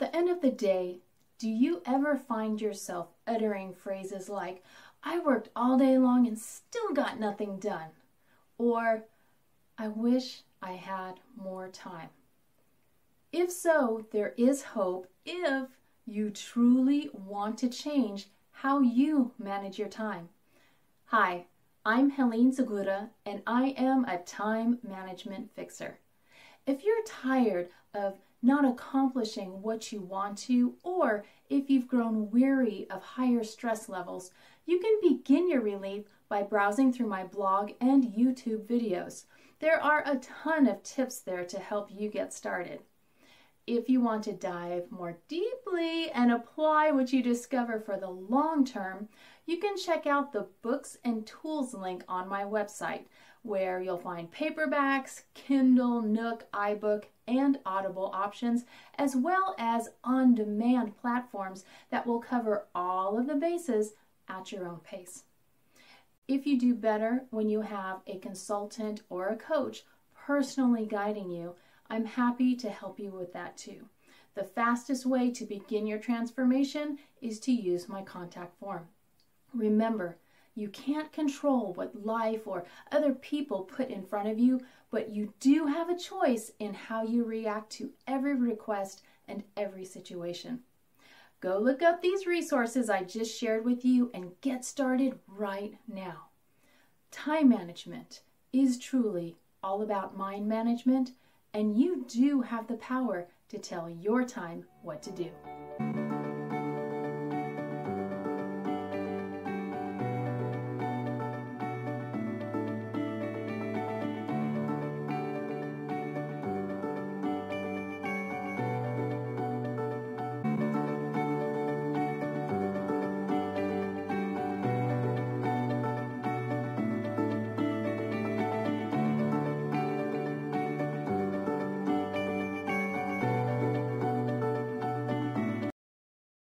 At the end of the day, do you ever find yourself uttering phrases like, "I worked all day long and still got nothing done," or "I wish I had more time"? If so, there is hope if you truly want to change how you manage your time. Hi, I'm Helene Segura, and I am a time management fixer. If you're tired of not accomplishing what you want to, or if you've grown weary of higher stress levels, you can begin your relief by browsing through my blog and YouTube videos. There are a ton of tips there to help you get started. If you want to dive more deeply and apply what you discover for the long term, you can check out the books and tools link on my website, where you'll find paperbacks, Kindle, Nook, iBook, and Audible options, as well as on-demand platforms that will cover all of the bases at your own pace. If you do better when you have a consultant or a coach personally guiding you, I'm happy to help you with that too. The fastest way to begin your transformation is to use my contact form. Remember, you can't control what life or other people put in front of you, but you do have a choice in how you react to every request and every situation. Go look up these resources I just shared with you and get started right now. Time management is truly all about mind management, and you do have the power to tell your time what to do.